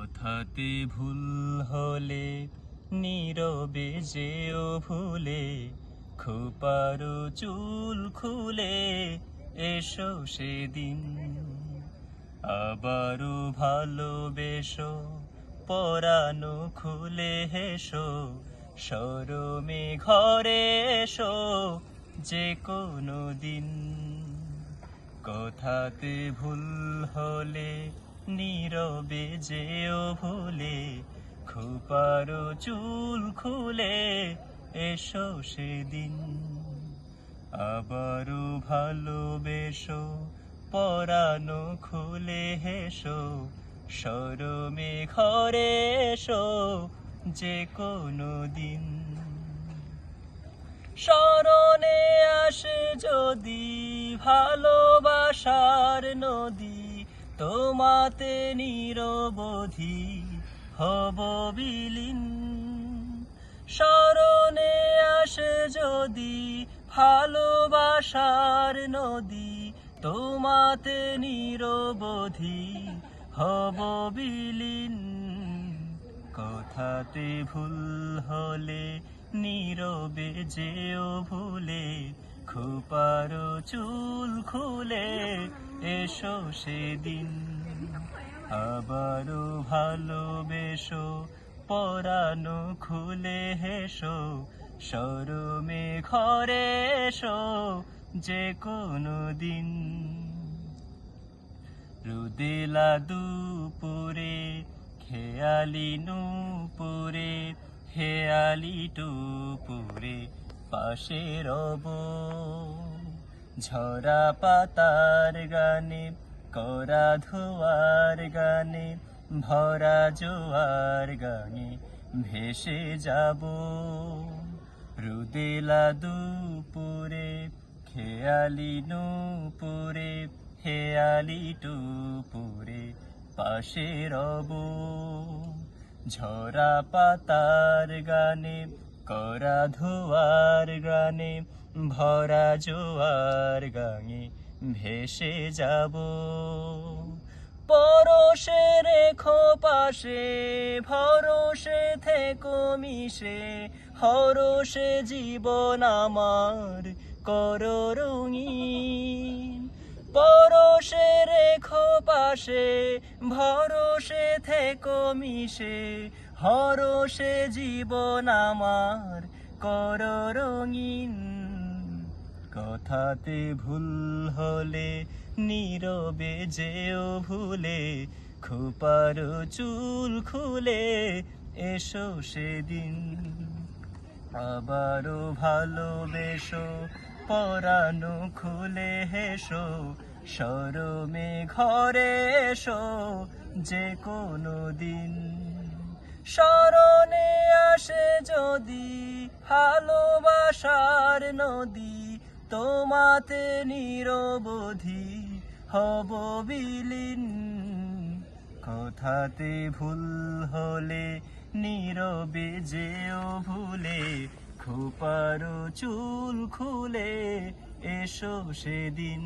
কথাতে ভুল হলে নীরবে যেও ভুলে, খোপারো চুল খুলে এসো সেদিন। আবারও ভালোবেসো, পরানো খুলে হেসো, শরমে ঘরে এসো যে কোনো দিন। কথাতে ভুল হলে নীরবে যেও ভুলে, খোপারো চুল খুলে এসো সেদিন। আবারও ভালোবেসো, পরানো খুলে হেসো, শরমে ঘরে এসো যে কোনো দিন। স্মরণে আসে যদি ভালোবাসার নদী, তোমাতে নিরবধি হব বিলীন। স্মরণে আসে যদি ভালোবাসার নদী, তোমাতে নিরবধি হব বিলীন। কথাতে ভুল হলে নীরবে যেও ভুলে, খোপারো চুল খুলে এসো সেদিন। আবারও ভালোবেসো, পরানো খুলে হেসো, শরমে ঘরে এসো যে কোনো দিন। রোদেলা দুপুরে খেয়ালি নূপুরে, হেয়ালি টুপুরে পাশে রব। ঝরা পাতার গানে, করা ধোয়ার গানে, ভরা জোয়ার গানে ভেসে যাব। রোদেলা দুপুরে খেয়ালি নূপুরে, হেয়ালি টুপুরে পাশে রব। ঝরা পাতার গানে, করা ধোয়ার গানে, ভরা জোয়ার গানে ভেসে যাব। পরশে রেখো পাশে, ভরসে থেকো মিশে, হরষে জীবন আমার করো রঙিন। পরশে রেখো পাশে, ভরসে থেকো মিশে, হরষে জীবন আমার করো রঙিন। কথাতে ভুল হলে নীরবে যেও ভুলে, খোপারো চুল খুলে এসো সেদিন। আবারও ভালোবেসো, পরানো খুলে হেসো, শরমে ঘরে এসো যে কোনো দিন। স্মরণে আসে যদি ভালোবাসার নদী, তোমাতে নিরবধি হব বিলীন। কথাতে ভুল হলে নীরবে যেও ভুলে, খোপারো চুল খুলে এসো সেদিন।